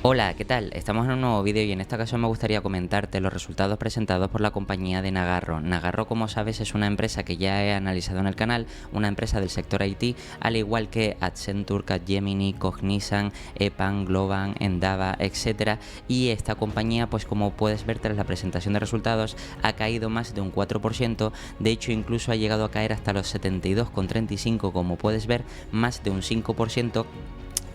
Hola, ¿qué tal? Estamos en un nuevo vídeo y en esta ocasión me gustaría comentarte los resultados presentados por la compañía de Nagarro. Nagarro, como sabes, es una empresa que ya he analizado en el canal, una empresa del sector IT, al igual que Accenture, Capgemini, Cognizant, EPAM, Globant, Endava, etcétera. Y esta compañía, pues como puedes ver tras la presentación de resultados, ha caído más de un 4%, de hecho incluso ha llegado a caer hasta los 72,35, como puedes ver, más de un 5%.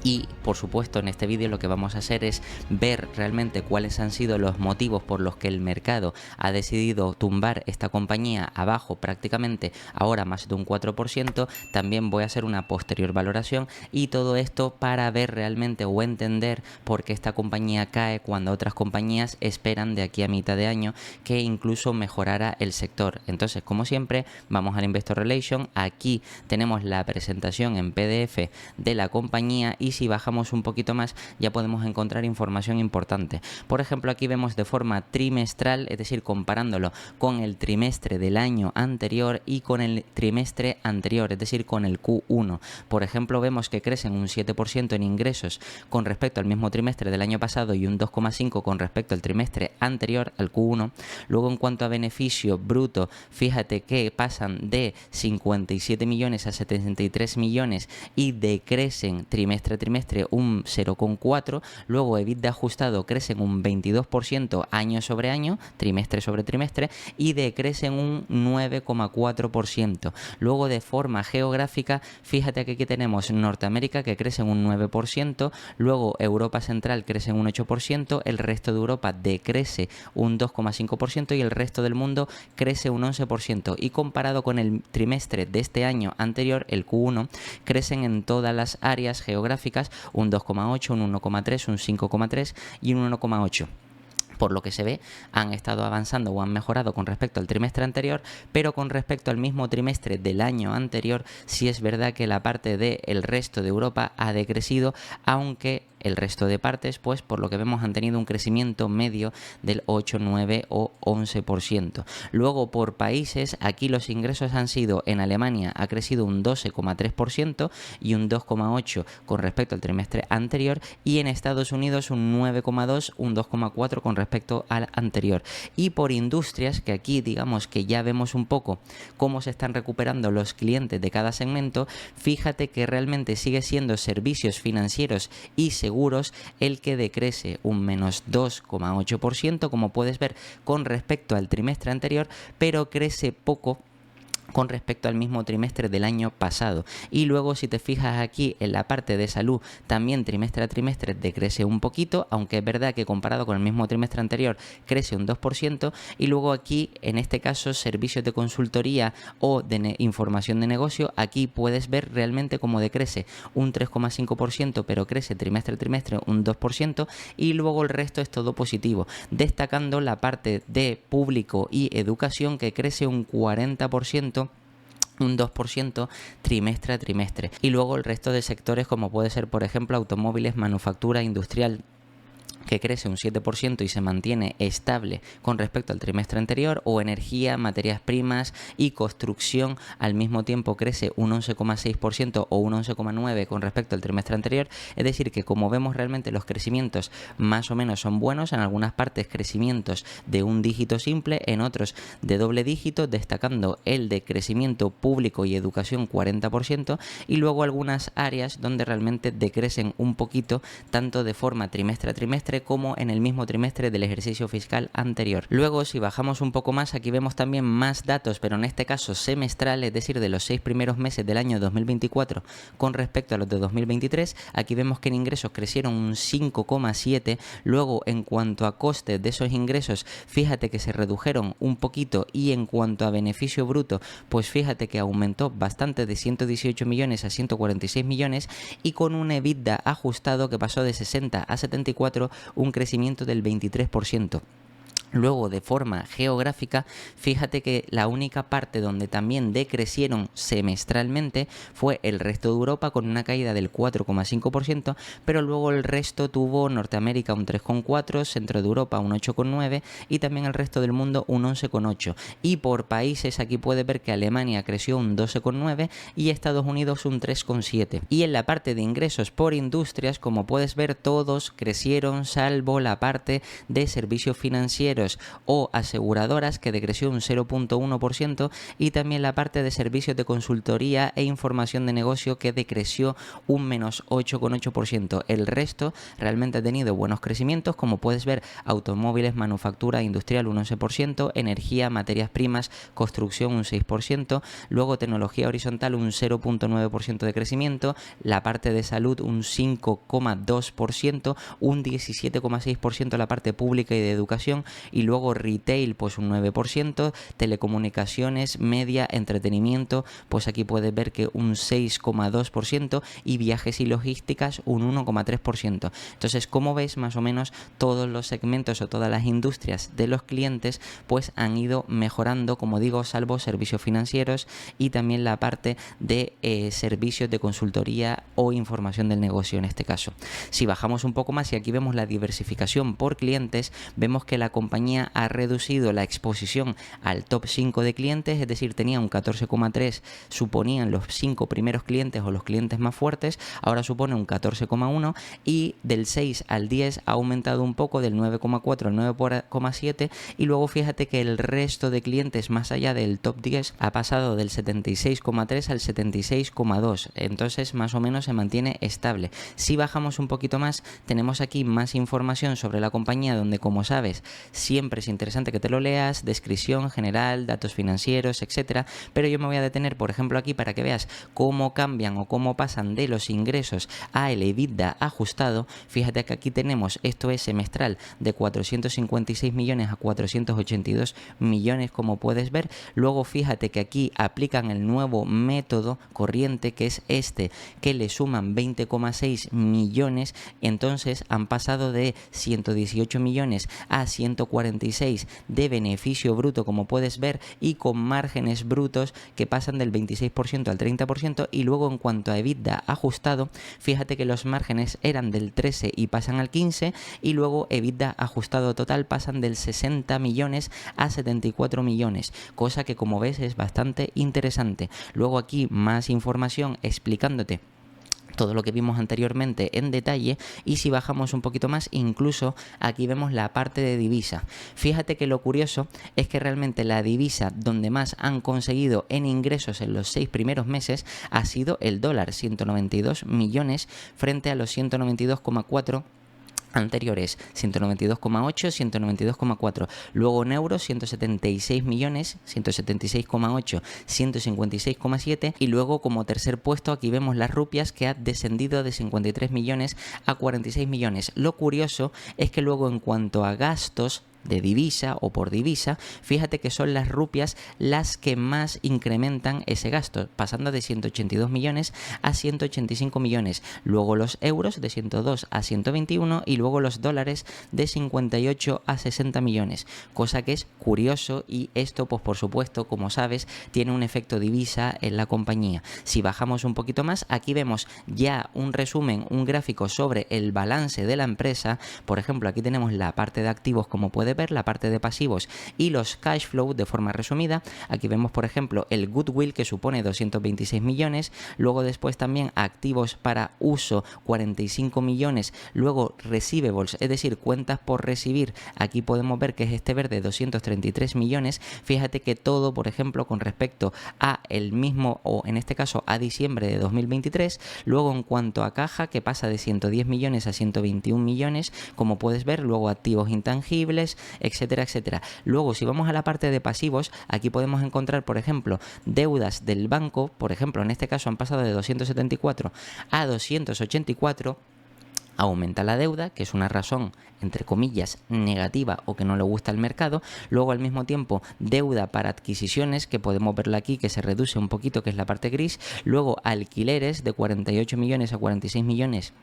Y por supuesto en este vídeo lo que vamos a hacer es ver realmente cuáles han sido los motivos por los que el mercado ha decidido tumbar esta compañía abajo prácticamente ahora más de un 4%. También voy a hacer una posterior valoración y todo esto para ver realmente o entender por qué esta compañía cae cuando otras compañías esperan de aquí a mitad de año que incluso mejorara el sector. Entonces, como siempre, vamos al Investor Relation. Aquí tenemos la presentación en PDF de la compañía y si bajamos un poquito más ya podemos encontrar información importante. Por ejemplo, aquí vemos de forma trimestral, es decir, comparándolo con el trimestre del año anterior y con el trimestre anterior, es decir, con el Q1. Por ejemplo, vemos que crecen un 7% en ingresos con respecto al mismo trimestre del año pasado y un 2,5% con respecto al trimestre anterior, al Q1. Luego, en cuanto a beneficio bruto, fíjate que pasan de 57 millones a 73 millones y decrecen trimestre a trimestre un 0,4%. Luego EBITDA ajustado crecen un 22% año sobre año, trimestre sobre trimestre, y decrecen un 9,4%. Luego, de forma geográfica, fíjate que aquí tenemos Norteamérica que crece en un 9%, luego Europa Central crece en un 8%, el resto de Europa decrece un 2,5% y el resto del mundo crece un 11%. Y comparado con el trimestre de este año anterior, el Q1, crecen en todas las áreas geográficas un 2,8, un 1,3, un 5,3 y un 1,8. Por lo que se ve, han estado avanzando o han mejorado con respecto al trimestre anterior, pero con respecto al mismo trimestre del año anterior, sí es verdad que la parte del resto de Europa ha decrecido, aunque el resto de partes, pues por lo que vemos, han tenido un crecimiento medio del 8, 9 o 11%. Luego, por países, aquí los ingresos han sido: en Alemania ha crecido un 12,3% y un 2,8% con respecto al trimestre anterior, y en Estados Unidos un 9,2%, un 2,4% con respecto al anterior. Y por industrias, que aquí digamos que ya vemos un poco cómo se están recuperando los clientes de cada segmento, fíjate que realmente sigue siendo servicios financieros y seguros el que decrece un menos 2,8%, como puedes ver, con respecto al trimestre anterior, pero crece poco con respecto al mismo trimestre del año pasado. Y luego, si te fijas aquí en la parte de salud, también trimestre a trimestre decrece un poquito, aunque es verdad que comparado con el mismo trimestre anterior crece un 2%. Y luego aquí, en este caso, servicios de consultoría o de información de negocio, aquí puedes ver realmente cómo decrece un 3,5%, pero crece trimestre a trimestre un 2%. Y luego el resto es todo positivo, destacando la parte de público y educación, que crece un 40%, un 2% trimestre a trimestre. Y luego el resto de sectores, como puede ser por ejemplo automóviles, manufactura, industrial, que crece un 7% y se mantiene estable con respecto al trimestre anterior, o energía, materias primas y construcción al mismo tiempo crece un 11,6% o un 11,9% con respecto al trimestre anterior. Es decir, que como vemos, realmente los crecimientos más o menos son buenos, en algunas partes crecimientos de un dígito simple, en otros de doble dígito, destacando el de crecimiento público y educación 40%, y luego algunas áreas donde realmente decrecen un poquito, tanto de forma trimestre a trimestre como en el mismo trimestre del ejercicio fiscal anterior. Luego, si bajamos un poco más, aquí vemos también más datos, pero en este caso semestral, es decir, de los 6 primeros meses del año 2024 con respecto a los de 2023. Aquí vemos que en ingresos crecieron un 5,7%. Luego, en cuanto a costes de esos ingresos, fíjate que se redujeron un poquito, y en cuanto a beneficio bruto, pues fíjate que aumentó bastante, de 118 millones a 146 millones, y con un EBITDA ajustado que pasó de 60 a 74, un crecimiento del 23%. Luego, de forma geográfica, fíjate que la única parte donde también decrecieron semestralmente fue el resto de Europa con una caída del 4,5%, pero luego el resto tuvo Norteamérica un 3,4%, centro de Europa un 8,9% y también el resto del mundo un 11,8%. Y por países aquí puedes ver que Alemania creció un 12,9% y Estados Unidos un 3,7%. Y en la parte de ingresos por industrias, como puedes ver, todos crecieron salvo la parte de servicios financieros o aseguradoras, que decreció un 0,1%, y también la parte de servicios de consultoría e información de negocio, que decreció un menos 8,8%. El resto realmente ha tenido buenos crecimientos, como puedes ver: automóviles, manufactura industrial un 11%, energía, materias primas, construcción un 6%, luego tecnología horizontal un 0,9% de crecimiento, la parte de salud un 5,2%, un 17,6% la parte pública y de educación, y luego retail pues un 9%, telecomunicaciones, media, entretenimiento, pues aquí puedes ver que un 6,2% y viajes y logísticas un 1,3%. Entonces, como ves, más o menos todos los segmentos o todas las industrias de los clientes pues han ido mejorando, como digo, salvo servicios financieros y también la parte de servicios de consultoría o información del negocio en este caso. Si bajamos un poco más y aquí vemos la diversificación por clientes, vemos que la compañía ha reducido la exposición al top 5 de clientes, es decir, tenía un 14,3, suponían los 5 primeros clientes o los clientes más fuertes, ahora supone un 14,1, y del 6 al 10 ha aumentado un poco, del 9,4 al 9,7, y luego fíjate que el resto de clientes más allá del top 10 ha pasado del 76,3 al 76,2, entonces más o menos se mantiene estable. Si bajamos un poquito más, tenemos aquí más información sobre la compañía, donde, como sabes, siempre es interesante que te lo leas: descripción general, datos financieros, etcétera, pero yo me voy a detener, por ejemplo, aquí para que veas cómo cambian o cómo pasan de los ingresos a el EBITDA ajustado. Fíjate que aquí tenemos, esto es semestral, de 456 millones a 482 millones, como puedes ver. Luego fíjate que aquí aplican el nuevo método corriente, que es este, que le suman 20,6 millones, entonces han pasado de 118 millones a 146 de beneficio bruto, como puedes ver, y con márgenes brutos que pasan del 26% al 30%. Y luego, en cuanto a EBITDA ajustado, fíjate que los márgenes eran del 13 y pasan al 15, y luego EBITDA ajustado total pasan del 60 millones a 74 millones, cosa que, como ves, es bastante interesante. Luego aquí más información explicándote todo lo que vimos anteriormente en detalle, y si bajamos un poquito más, incluso aquí vemos la parte de divisa. Fíjate que lo curioso es que realmente la divisa donde más han conseguido en ingresos en los 6 primeros meses ha sido el dólar, 192 millones frente a los 192,4 anteriores, 192,8, 192,4. Luego en euros, 176 millones, 176,8, 156,7. Y luego, como tercer puesto, aquí vemos las rupias, que ha descendido de 53 millones a 46 millones. Lo curioso es que luego, en cuanto a gastos de divisa o por divisa, fíjate que son las rupias las que más incrementan ese gasto, pasando de 182 millones a 185 millones. Luego los euros de 102 a 121 y luego los dólares de 58 a 60 millones, cosa que es curioso, y esto pues por supuesto, como sabes, tiene un efecto divisa en la compañía. Si bajamos un poquito más, aquí vemos ya un resumen, un gráfico sobre el balance de la empresa. Por ejemplo, aquí tenemos la parte de activos, como puede ver, la parte de pasivos y los cash flow de forma resumida. Aquí vemos, por ejemplo, el goodwill, que supone 226 millones, luego después también activos para uso 45 millones, luego receivables, es decir, cuentas por recibir, aquí podemos ver que es este verde, 233 millones. Fíjate que todo, por ejemplo, con respecto a el mismo, o en este caso a diciembre de 2023. Luego, en cuanto a caja, que pasa de 110 millones a 121 millones, como puedes ver. Luego activos intangibles, etcétera, etcétera. Luego, si vamos a la parte de pasivos, aquí podemos encontrar, por ejemplo, deudas del banco. Por ejemplo, en este caso han pasado de 274 a 284. Aumenta la deuda, que es una razón, entre comillas, negativa o que no le gusta al mercado. Luego, al mismo tiempo, deuda para adquisiciones, que podemos verla aquí, que se reduce un poquito, que es la parte gris. Luego, alquileres de 48 millones a 46 millones,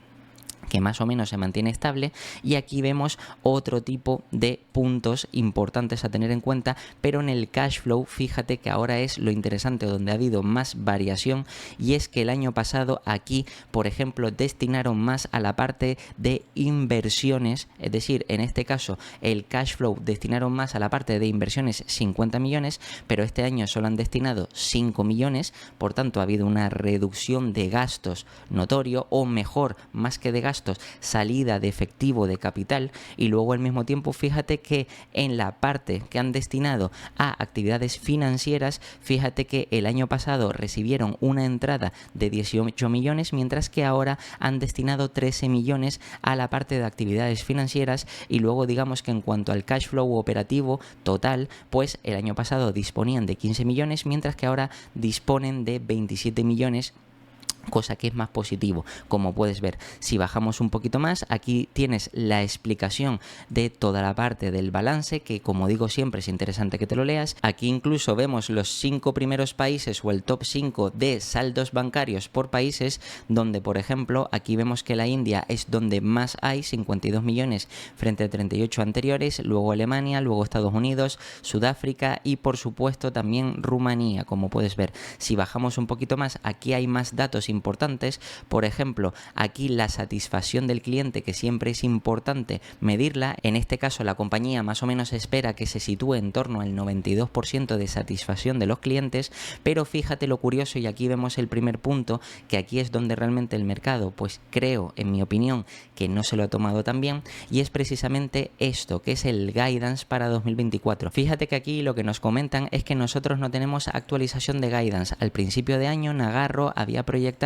que más o menos se mantiene estable, y aquí vemos otro tipo de puntos importantes a tener en cuenta, pero en el cash flow fíjate que ahora es lo interesante, donde ha habido más variación, y es que el año pasado aquí, por ejemplo, destinaron más a la parte de inversiones, es decir, en este caso el cash flow destinaron más a la parte de inversiones 50 millones, pero este año solo han destinado 5 millones, por tanto ha habido una reducción de gastos notorio, o mejor, más que de gastos, salida de efectivo de capital. Y luego al mismo tiempo fíjate que en la parte que han destinado a actividades financieras, fíjate que el año pasado recibieron una entrada de 18 millones, mientras que ahora han destinado 13 millones a la parte de actividades financieras. Y luego digamos que en cuanto al cash flow operativo total, pues el año pasado disponían de 15 millones, mientras que ahora disponen de 27 millones, cosa que es más positivo. Como puedes ver, si bajamos un poquito más, aquí tienes la explicación de toda la parte del balance, que como digo siempre es interesante que te lo leas. Aquí incluso vemos los 5 primeros países, o el top 5 de saldos bancarios por países, donde por ejemplo aquí vemos que la India es donde más hay, 52 millones frente a 38 anteriores, luego Alemania, luego Estados Unidos, Sudáfrica y por supuesto también Rumanía. Como puedes ver, si bajamos un poquito más, aquí hay más datos importantes. Por ejemplo, aquí la satisfacción del cliente, que siempre es importante medirla. En este caso la compañía más o menos espera que se sitúe en torno al 92% de satisfacción de los clientes, pero fíjate lo curioso, y aquí vemos el primer punto, que aquí es donde realmente el mercado, pues creo, en mi opinión, que no se lo ha tomado tan bien, y es precisamente esto, que es el guidance para 2024. Fíjate que aquí lo que nos comentan es que nosotros no tenemos actualización de guidance. Al principio de año Nagarro había proyectado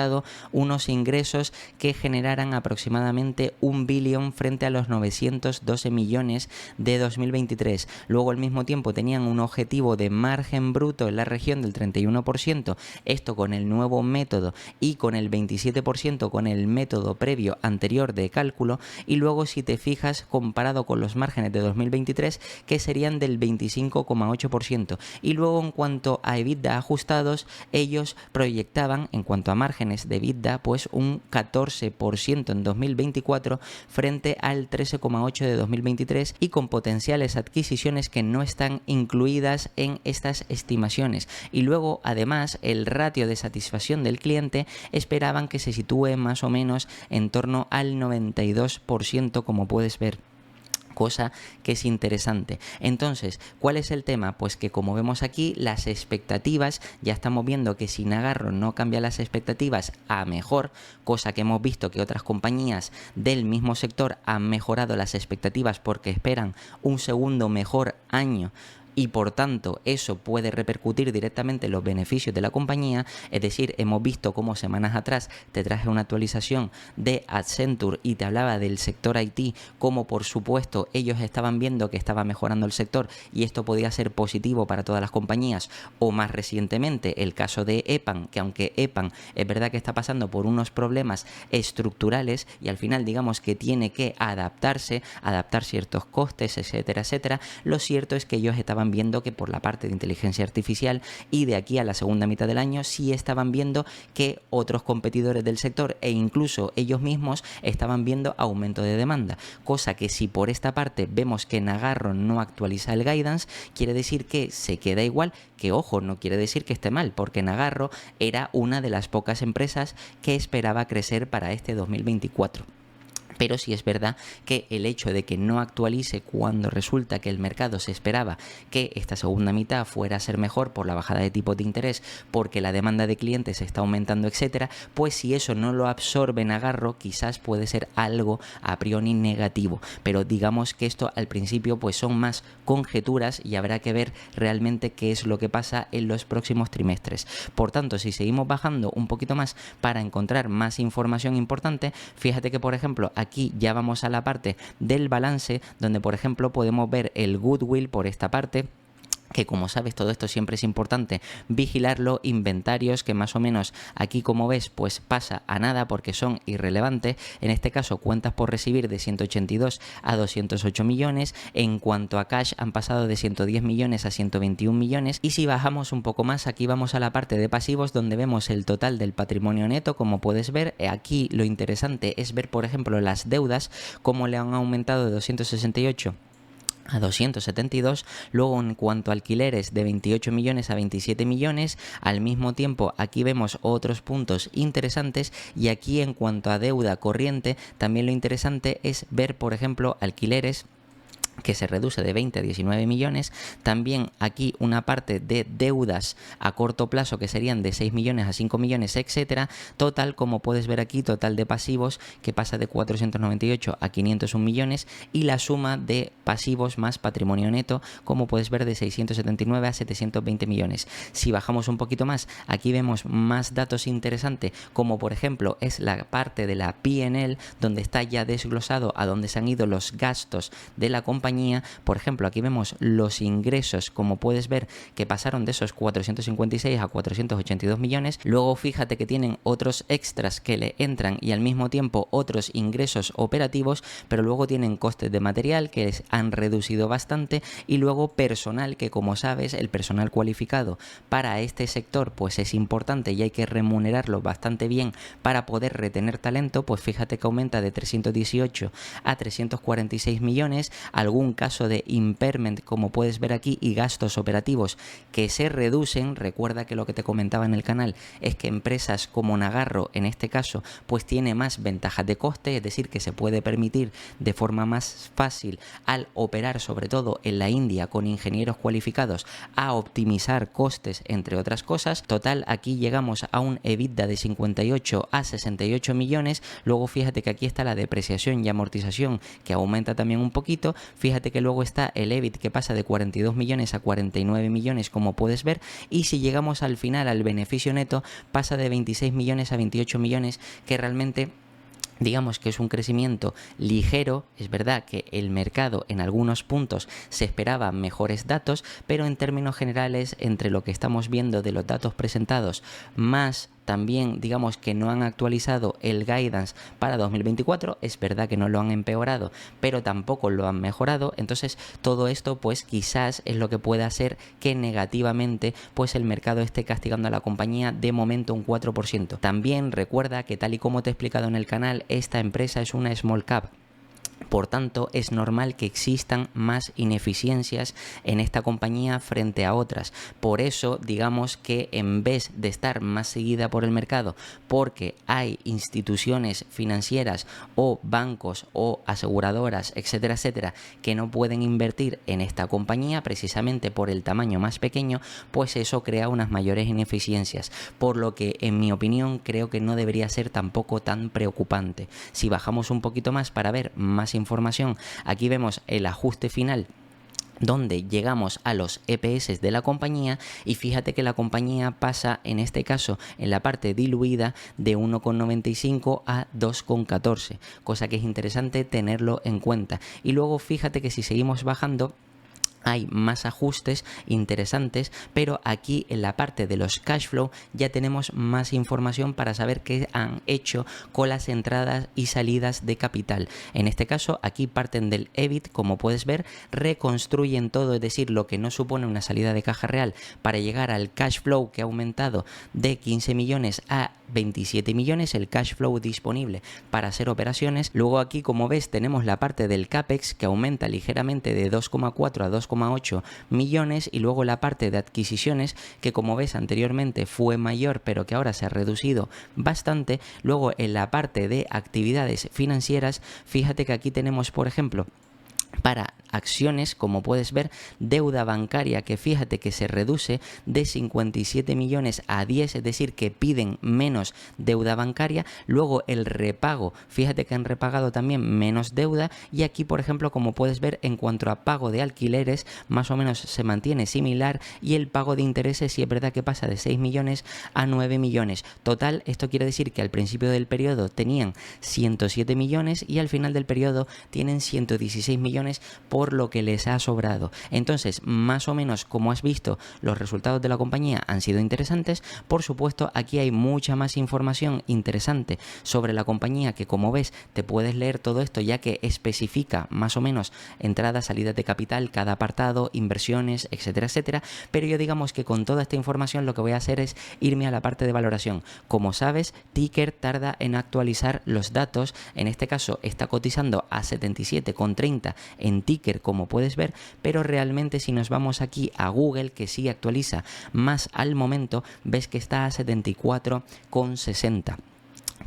unos ingresos que generaran aproximadamente 1 billón frente a los 912 millones de 2023. Luego al mismo tiempo tenían un objetivo de margen bruto en la región del 31%, esto con el nuevo método, y con el 27% con el método previo anterior de cálculo. Y luego si te fijas, comparado con los márgenes de 2023, que serían del 25,8%. Y luego en cuanto a EBITDA ajustados, ellos proyectaban en cuanto a márgenes de EBITDA pues un 14% en 2024 frente al 13,8% de 2023, y con potenciales adquisiciones que no están incluidas en estas estimaciones. Y luego además el ratio de satisfacción del cliente esperaban que se sitúe más o menos en torno al 92%, como puedes ver, cosa que es interesante. Entonces, ¿cuál es el tema? Pues que como vemos aquí, las expectativas, ya estamos viendo que si Nagarro no cambia las expectativas a mejor, cosa que hemos visto que otras compañías del mismo sector han mejorado las expectativas porque esperan un segundo mejor año, y por tanto eso puede repercutir directamente en los beneficios de la compañía. Es decir, hemos visto cómo semanas atrás te traje una actualización de Accenture y te hablaba del sector IT, como por supuesto ellos estaban viendo que estaba mejorando el sector y esto podía ser positivo para todas las compañías. O más recientemente el caso de EPAM, que aunque EPAM es verdad que está pasando por unos problemas estructurales y al final digamos que tiene que adaptar ciertos costes, etcétera, etcétera, lo cierto es que ellos estaban viendo que por la parte de inteligencia artificial, y de aquí a la segunda mitad del año sí estaban viendo que otros competidores del sector e incluso ellos mismos estaban viendo aumento de demanda, cosa que si por esta parte vemos que Nagarro no actualiza el guidance, quiere decir que se queda igual, que ojo, no quiere decir que esté mal, porque Nagarro era una de las pocas empresas que esperaba crecer para este 2024. Pero sí es verdad que el hecho de que no actualice cuando resulta que el mercado se esperaba que esta segunda mitad fuera a ser mejor por la bajada de tipos de interés, porque la demanda de clientes está aumentando, etcétera, pues si eso no lo absorbe Nagarro, quizás puede ser algo a priori negativo. Pero digamos que esto al principio pues son más conjeturas y habrá que ver realmente qué es lo que pasa en los próximos trimestres. Por tanto, si seguimos bajando un poquito más para encontrar más información importante, fíjate que por ejemplo aquí ya vamos a la parte del balance, donde por ejemplo podemos ver el goodwill por esta parte, que como sabes todo esto siempre es importante vigilarlo. Inventarios que más o menos aquí como ves pues pasa a nada porque son irrelevantes. En este caso cuentas por recibir de 182 a 208 millones. En cuanto a cash han pasado de 110 millones a 121 millones. Y si bajamos un poco más, aquí vamos a la parte de pasivos donde vemos el total del patrimonio neto. Como puedes ver, aquí lo interesante es ver por ejemplo las deudas, cómo le han aumentado de 268 a 272, luego en cuanto a alquileres de 28 millones a 27 millones, al mismo tiempo aquí vemos otros puntos interesantes. Y aquí en cuanto a deuda corriente también lo interesante es ver por ejemplo alquileres que se reduce de 20 a 19 millones, también aquí una parte de deudas a corto plazo que serían de 6 millones a 5 millones, etcétera. Total, como puedes ver aquí, total de pasivos que pasa de 498 a 501 millones y la suma de pasivos más patrimonio neto, como puedes ver, de 679 a 720 millones. Si bajamos un poquito más, aquí vemos más datos interesantes, como por ejemplo es la parte de la P&L donde está ya desglosado a dónde se han ido los gastos de la compañía. Por ejemplo, aquí vemos los ingresos, como puedes ver, que pasaron de esos 456 a 482 millones. Luego fíjate que tienen otros extras que le entran y al mismo tiempo otros ingresos operativos, pero luego tienen costes de material que les han reducido bastante y luego personal, que como sabes el personal cualificado para este sector pues es importante y hay que remunerarlo bastante bien para poder retener talento. Pues fíjate que aumenta de 318 a 346 millones. Algún caso de impairment, como puedes ver aquí, y gastos operativos que se reducen. Recuerda que lo que te comentaba en el canal es que empresas como Nagarro, en este caso, pues tiene más ventajas de coste, es decir, que se puede permitir de forma más fácil al operar, sobre todo en la India, con ingenieros cualificados, a optimizar costes, entre otras cosas. Total, aquí llegamos a un EBITDA de 58 a 68 millones. Luego fíjate que aquí está la depreciación y amortización, que aumenta también un poquito. Fíjate que luego está el EBIT, que pasa de 42 millones a 49 millones, como puedes ver. Y si llegamos al final, al beneficio neto, pasa de 26 millones a 28 millones, que realmente digamos que es un crecimiento ligero. Es verdad que el mercado en algunos puntos se esperaba mejores datos, pero en términos generales, entre lo que estamos viendo de los datos presentados, más también digamos que no han actualizado el guidance para 2024, es verdad que no lo han empeorado, pero tampoco lo han mejorado. Entonces todo esto pues quizás es lo que puede hacer que negativamente pues el mercado esté castigando a la compañía de momento un 4%. También recuerda que, tal y como te he explicado en el canal, esta empresa es una small cap. Por tanto, es normal que existan más ineficiencias en esta compañía frente a otras. Por eso, digamos que en vez de estar más seguida por el mercado, porque hay instituciones financieras o bancos o aseguradoras, etcétera, etcétera, que no pueden invertir en esta compañía precisamente por el tamaño más pequeño, pues eso crea unas mayores ineficiencias. Por lo que, en mi opinión, creo que no debería ser tampoco tan preocupante. Si bajamos un poquito más para ver más información, aquí vemos el ajuste final donde llegamos a los EPS de la compañía y fíjate que la compañía pasa, en este caso en la parte diluida, de 1,95 a 2,14, cosa que es interesante tenerlo en cuenta. Y luego fíjate que si seguimos bajando hay más ajustes interesantes, pero aquí en la parte de los cash flow ya tenemos más información para saber qué han hecho con las entradas y salidas de capital. En este caso aquí parten del EBIT, como puedes ver, reconstruyen todo, es decir, lo que no supone una salida de caja real, para llegar al cash flow, que ha aumentado de 15 millones a 27 millones, el cash flow disponible para hacer operaciones. Luego aquí, como ves, tenemos la parte del CAPEX, que aumenta ligeramente de 2,4 a 2,8 millones, y luego la parte de adquisiciones, que como ves anteriormente fue mayor pero que ahora se ha reducido bastante. Luego en la parte de actividades financieras, fíjate que aquí tenemos, por ejemplo, para acciones, como puedes ver, deuda bancaria, que fíjate que se reduce de 57 millones a 10, es decir, que piden menos deuda bancaria. Luego el repago, fíjate que han repagado también menos deuda, y aquí, por ejemplo, como puedes ver, en cuanto a pago de alquileres, más o menos se mantiene similar, y el pago de intereses sí es verdad que pasa de 6 millones a 9 millones. Total, esto quiere decir que al principio del periodo tenían 107 millones y al final del periodo tienen 116 millones, por por lo que les ha sobrado. Entonces, más o menos, como has visto, los resultados de la compañía han sido interesantes. Por supuesto, aquí hay mucha más información interesante sobre la compañía que, como ves, te puedes leer todo esto, ya que especifica más o menos entradas, salidas de capital, cada apartado, inversiones, etcétera, etcétera. Pero yo digamos que con toda esta información lo que voy a hacer es irme a la parte de valoración. Como sabes, Ticker tarda en actualizar los datos. En este caso está cotizando a 77,30 en Ticker, como puedes ver, pero realmente si nos vamos aquí a Google, que sí actualiza más al momento, ves que está a 74,60.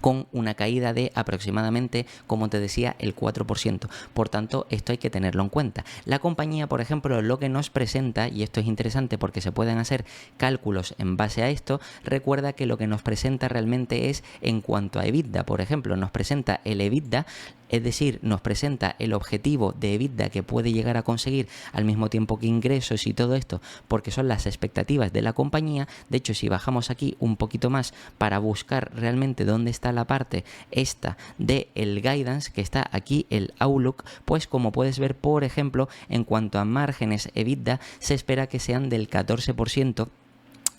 con una caída de aproximadamente, como te decía, el 4%. Por tanto, esto hay que tenerlo en cuenta. La compañía, por ejemplo, lo que nos presenta, y esto es interesante porque se pueden hacer cálculos en base a esto, recuerda que lo que nos presenta realmente es en cuanto a EBITDA. Por ejemplo, nos presenta el EBITDA, es decir, nos presenta el objetivo de EBITDA que puede llegar a conseguir al mismo tiempo que ingresos y todo esto, porque son las expectativas de la compañía. De hecho, si bajamos aquí un poquito más para buscar realmente dónde está la parte esta de el guidance, que está aquí el outlook, pues como puedes ver, por ejemplo, en cuanto a márgenes EBITDA, se espera que sean del 14%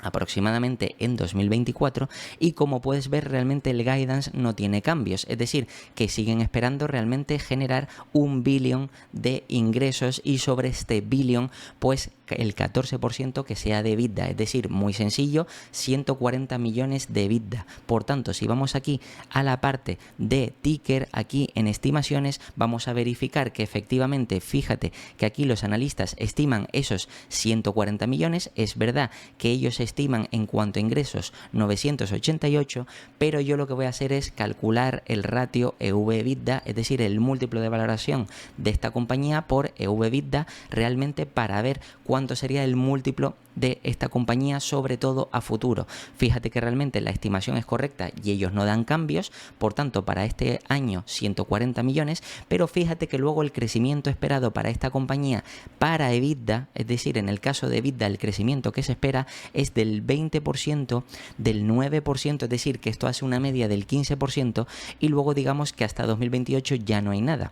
aproximadamente en 2024, y como puedes ver realmente el guidance no tiene cambios, es decir, que siguen esperando realmente generar 1 billón de ingresos, y sobre este billón pues el 14% que sea de EBITDA, es decir, muy sencillo, 140 millones de EBITDA. Por tanto, si vamos aquí a la parte de Ticker, aquí en estimaciones, vamos a verificar que efectivamente, fíjate que aquí los analistas estiman esos 140 millones, es verdad que ellos estiman en cuanto a ingresos 988, pero yo lo que voy a hacer es calcular el ratio EV/EBITDA, es decir, el múltiplo de valoración de esta compañía por EV/EBITDA, realmente para ver cuánto sería el múltiplo de esta compañía, sobre todo a futuro. Fíjate que realmente la estimación es correcta y ellos no dan cambios, por tanto para este año 140 millones, pero fíjate que luego el crecimiento esperado para esta compañía para EBITDA, es decir, en el caso de EBITDA el crecimiento que se espera es del 20%, del 9%, es decir, que esto hace una media del 15%, y luego digamos que hasta 2028 ya no hay nada.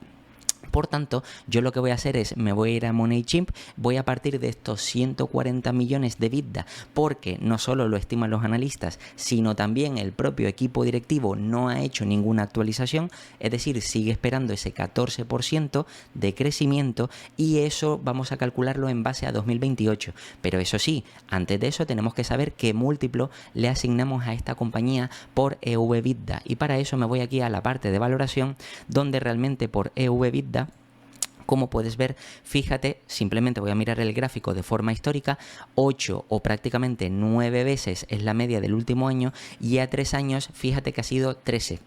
Por tanto, yo lo que voy a hacer es, me voy a ir a MoneyChimp, voy a partir de estos 140 millones de EBITDA, porque no solo lo estiman los analistas, sino también el propio equipo directivo no ha hecho ninguna actualización, es decir, sigue esperando ese 14% de crecimiento, y eso vamos a calcularlo en base a 2028. Pero eso sí, antes de eso tenemos que saber qué múltiplo le asignamos a esta compañía por EV/EBITDA, y para eso me voy aquí a la parte de valoración, donde realmente por EV/EBITDA, como puedes ver, fíjate, simplemente voy a mirar el gráfico de forma histórica, 8 o prácticamente 9 veces es la media del último año, y a 3 años fíjate que ha sido 13.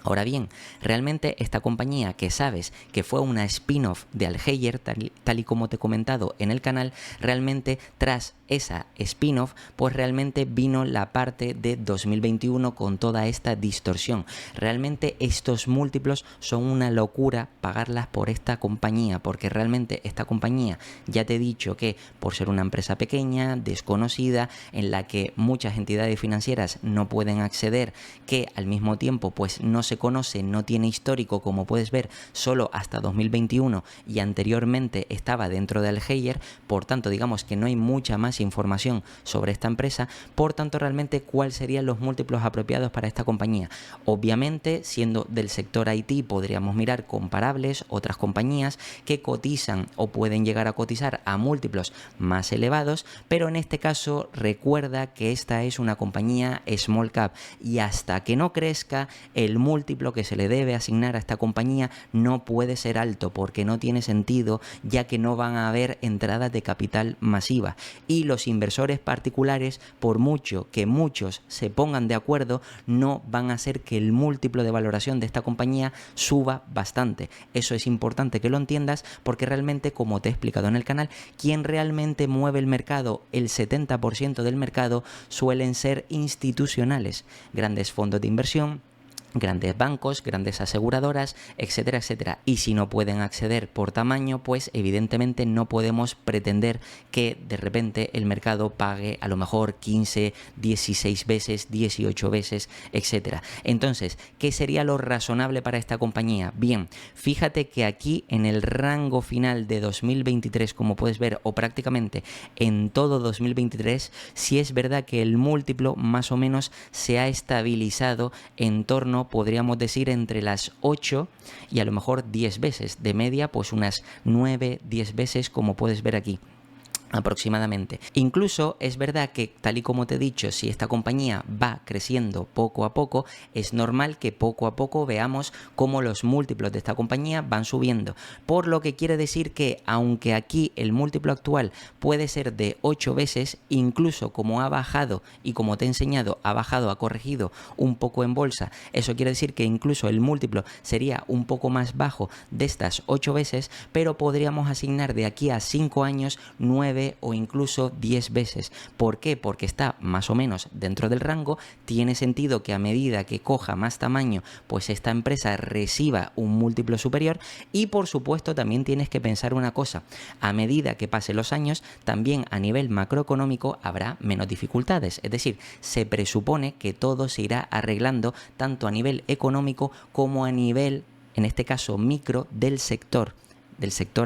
Ahora bien, realmente esta compañía, que sabes que fue una spin-off de Alheier, tal y como te he comentado en el canal, realmente tras esa spin-off, pues realmente vino la parte de 2021 con toda esta distorsión. Realmente estos múltiplos son una locura pagarlas por esta compañía, porque realmente esta compañía, ya te he dicho que por ser una empresa pequeña, desconocida, en la que muchas entidades financieras no pueden acceder, que al mismo tiempo pues no se conoce, no tiene histórico, como puedes ver, solo hasta 2021, y anteriormente estaba dentro de Alheier, por tanto digamos que no hay mucha más información sobre esta empresa. Por tanto, realmente, ¿cuáles serían los múltiplos apropiados para esta compañía? Obviamente, siendo del sector IT, podríamos mirar comparables, otras compañías que cotizan o pueden llegar a cotizar a múltiplos más elevados, pero en este caso recuerda que esta es una compañía small cap, y hasta que no crezca, el múltiplo que se le debe asignar a esta compañía no puede ser alto, porque no tiene sentido, ya que no van a haber entradas de capital masiva, y los inversores particulares, por mucho que muchos se pongan de acuerdo, no van a hacer que el múltiplo de valoración de esta compañía suba bastante. Eso es importante que lo entiendas, porque realmente, como te he explicado en el canal, quien realmente mueve el mercado, el 70% del mercado, suelen ser institucionales, grandes fondos de inversión, grandes bancos, grandes aseguradoras, etcétera, etcétera. Y si no pueden acceder por tamaño, pues evidentemente no podemos pretender que de repente el mercado pague a lo mejor 15, 16 veces, 18 veces, etcétera. Entonces, ¿qué sería lo razonable para esta compañía? Bien, fíjate que aquí en el rango final de 2023, como puedes ver, o prácticamente en todo 2023, sí es verdad que el múltiplo más o menos se ha estabilizado en torno, podríamos decir, entre las 8 y a lo mejor 10 veces. De media, pues unas 9, 10 veces, como puedes ver aquí aproximadamente. Incluso es verdad que, tal y como te he dicho, si esta compañía va creciendo poco a poco, es normal que poco a poco veamos cómo los múltiplos de esta compañía van subiendo. Por lo que quiere decir que, aunque aquí el múltiplo actual puede ser de 8 veces, incluso como ha bajado y como te he enseñado, ha bajado, ha corregido un poco en bolsa, eso quiere decir que incluso el múltiplo sería un poco más bajo de estas 8 veces, pero podríamos asignar de aquí a 5 años 9 o incluso 10 veces. ¿Por qué? Porque está más o menos dentro del rango. Tiene sentido que a medida que coja más tamaño, pues esta empresa reciba un múltiplo superior. Y por supuesto también tienes que pensar una cosa: a medida que pasen los años, también a nivel macroeconómico habrá menos dificultades. Es decir, se presupone que todo se irá arreglando tanto a nivel económico como a nivel, en este caso micro, del sector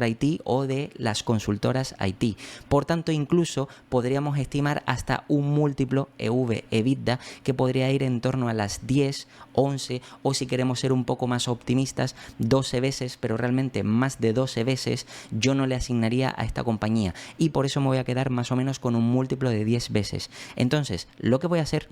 IT o de las consultoras IT. Por tanto, incluso podríamos estimar hasta un múltiplo EV/EBITDA que podría ir en torno a las 10, 11 o, si queremos ser un poco más optimistas, 12 veces, pero realmente más de 12 veces yo no le asignaría a esta compañía, y por eso me voy a quedar más o menos con un múltiplo de 10 veces. Entonces, lo que voy a hacer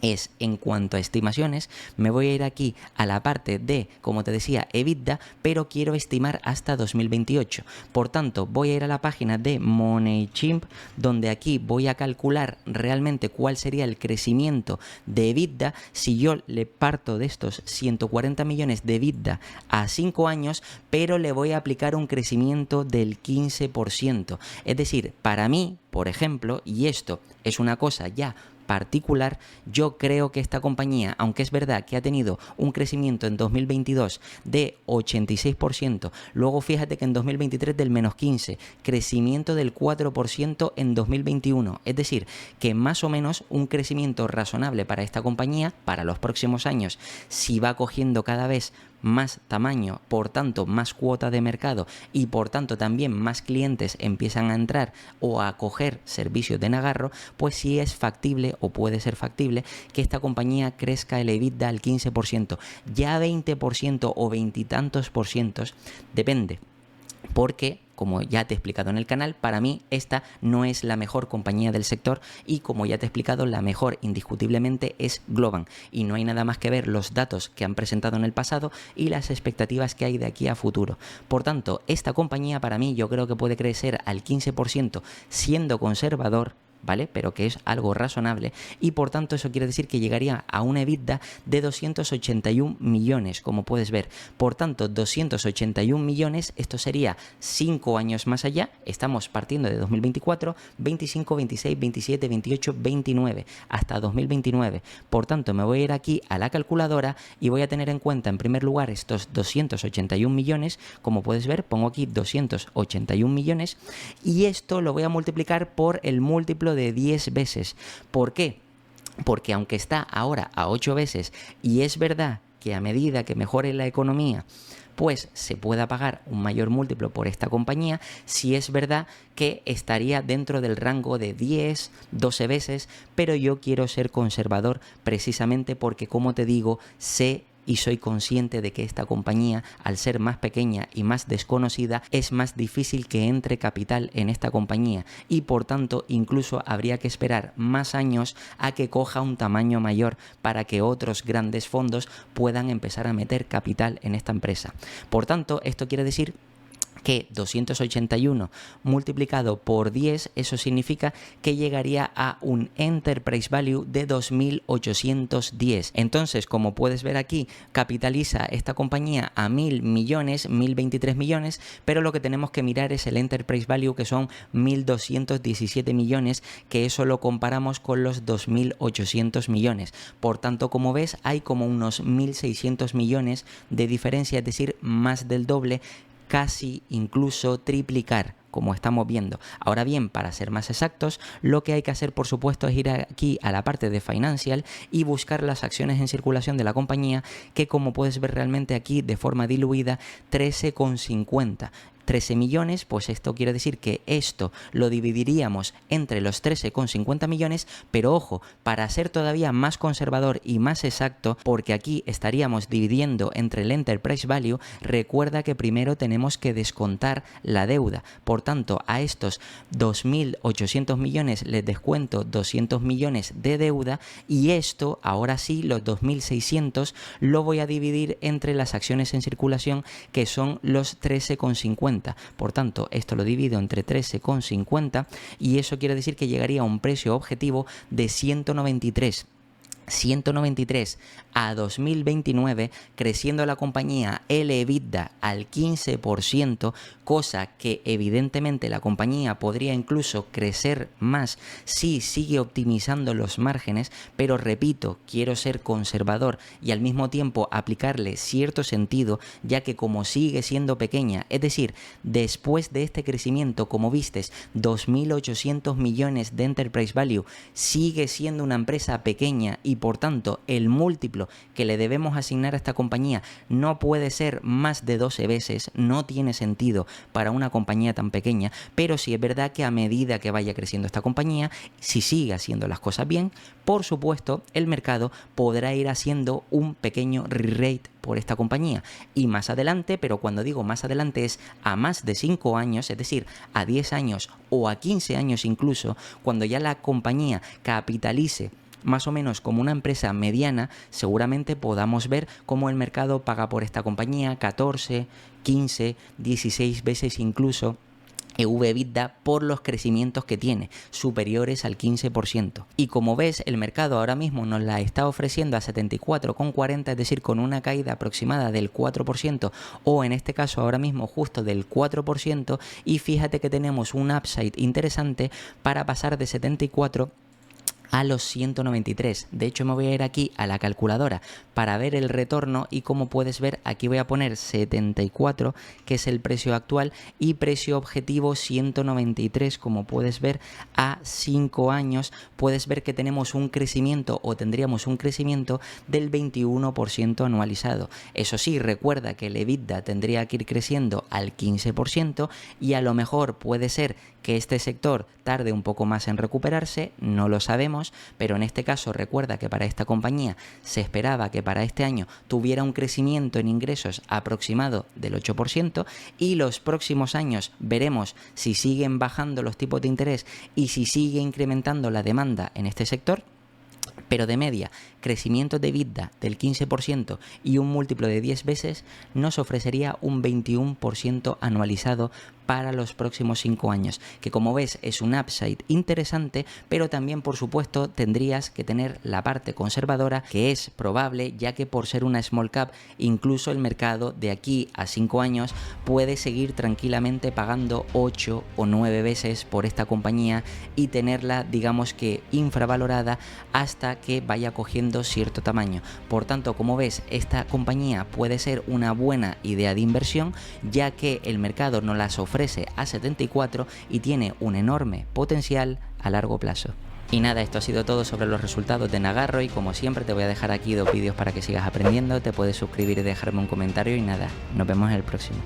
es, en cuanto a estimaciones, me voy a ir aquí a la parte de, como te decía, EBITDA, pero quiero estimar hasta 2028. Por tanto, voy a ir a la página de MoneyChimp, donde aquí voy a calcular realmente cuál sería el crecimiento de EBITDA si yo le parto de estos 140 millones de EBITDA a 5 años, pero le voy a aplicar un crecimiento del 15%. Es decir, para mí, por ejemplo, y esto es una cosa ya particular, yo creo que esta compañía, aunque es verdad que ha tenido un crecimiento en 2022 de 86%, luego fíjate que en 2023 del menos 15%, crecimiento del 4% en 2021, es decir, que más o menos un crecimiento razonable para esta compañía para los próximos años, si va cogiendo cada vez más tamaño, por tanto más cuota de mercado y por tanto también más clientes empiezan a entrar o a coger servicios de Nagarro, pues sí es factible o puede ser factible que esta compañía crezca el EBITDA al 15%, ya 20% o 20 y tantos por cientos, depende. Porque, como ya te he explicado en el canal, para mí esta no es la mejor compañía del sector, y como ya te he explicado, la mejor indiscutiblemente es Globant, y no hay nada más que ver los datos que han presentado en el pasado y las expectativas que hay de aquí a futuro. Por tanto, esta compañía para mí yo creo que puede crecer al 15% siendo conservador, ¿vale? Pero que es algo razonable, y por tanto eso quiere decir que llegaría a una EBITDA de 281 millones, como puedes ver. Por tanto, 281 millones, esto sería 5 años más allá. Estamos partiendo de 2024, 25, 26, 27, 28, 29, hasta 2029. Por tanto, me voy a ir aquí a la calculadora y voy a tener en cuenta, en primer lugar, estos 281 millones. Como puedes ver, pongo aquí 281 millones y esto lo voy a multiplicar por el múltiplo de 10 veces. ¿Por qué? Porque aunque está ahora a 8 veces, y es verdad que a medida que mejore la economía, pues se pueda pagar un mayor múltiplo por esta compañía, sí es verdad que estaría dentro del rango de 10, 12 veces, pero yo quiero ser conservador precisamente porque, como te digo, sé y soy consciente de que esta compañía, al ser más pequeña y más desconocida, es más difícil que entre capital en esta compañía, y por tanto incluso habría que esperar más años a que coja un tamaño mayor para que otros grandes fondos puedan empezar a meter capital en esta empresa. Por tanto, esto quiere decir que 281 multiplicado por 10, eso significa que llegaría a un Enterprise Value de 2.810. Entonces, como puedes ver aquí, capitaliza esta compañía a 1.000 millones, 1.023 millones, pero lo que tenemos que mirar es el Enterprise Value, que son 1.217 millones, que eso lo comparamos con los 2.800 millones. Por tanto, como ves, hay como unos 1.600 millones de diferencia, es decir, más del doble, casi incluso triplicar, como estamos viendo. Ahora bien, para ser más exactos, lo que hay que hacer, por supuesto, es ir aquí a la parte de Financial y buscar las acciones en circulación de la compañía, que como puedes ver realmente aquí de forma diluida, 13,50. 13 millones, pues esto quiere decir que esto lo dividiríamos entre los 13,50 millones, pero ojo, para ser todavía más conservador y más exacto, porque aquí estaríamos dividiendo entre el Enterprise Value, recuerda que primero tenemos que descontar la deuda. Por tanto, a estos 2.800 millones les descuento 200 millones de deuda, y esto, ahora sí, los 2.600 lo voy a dividir entre las acciones en circulación, que son los 13,50. Por tanto, esto lo divido entre 13,50 y eso quiere decir que llegaría a un precio objetivo de 193 a 2029, creciendo la compañía el EBITDA al 15%, cosa que evidentemente la compañía podría incluso crecer más si sigue optimizando los márgenes, pero repito, quiero ser conservador y al mismo tiempo aplicarle cierto sentido, ya que como sigue siendo pequeña, es decir, después de este crecimiento, como vistes, 2.800 millones de Enterprise Value, sigue siendo una empresa pequeña y por tanto el múltiplo que le debemos asignar a esta compañía no puede ser más de 12 veces, no tiene sentido para una compañía tan pequeña, pero sí es verdad que a medida que vaya creciendo esta compañía, si sigue haciendo las cosas bien, por supuesto el mercado podrá ir haciendo un pequeño re-rate por esta compañía, y más adelante, pero cuando digo más adelante es a más de 5 años, es decir, a 10 años o a 15 años incluso, cuando ya la compañía capitalice más o menos como una empresa mediana, seguramente podamos ver cómo el mercado paga por esta compañía 14, 15, 16 veces incluso EV/EBITDA por los crecimientos que tiene, superiores al 15%. Y como ves, el mercado ahora mismo nos la está ofreciendo a 74,40, es decir, con una caída aproximada del 4%, o en este caso ahora mismo justo del 4%, y fíjate que tenemos un upside interesante para pasar de 74 a los 193. De hecho, me voy a ir aquí a la calculadora para ver el retorno, y como puedes ver, aquí voy a poner 74, que es el precio actual, y precio objetivo 193. Como puedes ver, a 5 años puedes ver que tenemos un crecimiento, o tendríamos un crecimiento del 21% anualizado. Eso sí, recuerda que el EBITDA tendría que ir creciendo al 15%, y a lo mejor puede ser que este sector tarde un poco más en recuperarse, no lo sabemos, pero en este caso recuerda que para esta compañía se esperaba que para este año tuviera un crecimiento en ingresos aproximado del 8%, y los próximos años veremos si siguen bajando los tipos de interés y si sigue incrementando la demanda en este sector. Pero de media, crecimiento de EBITDA del 15% y un múltiplo de 10 veces nos ofrecería un 21% anualizado para los próximos 5 años, que como ves es un upside interesante, pero también por supuesto tendrías que tener la parte conservadora, que es probable, ya que por ser una small cap, incluso el mercado de aquí a 5 años puede seguir tranquilamente pagando 8 o 9 veces por esta compañía y tenerla, digamos que infravalorada, hasta que vaya cogiendo cierto tamaño. Por tanto, como ves, esta compañía puede ser una buena idea de inversión, ya que el mercado nos las ofrece a 74 y tiene un enorme potencial a largo plazo. Y nada, esto ha sido todo sobre los resultados de Nagarro, y como siempre te voy a dejar aquí 2 vídeos para que sigas aprendiendo, te puedes suscribir y dejarme un comentario, y nada, nos vemos en el próximo.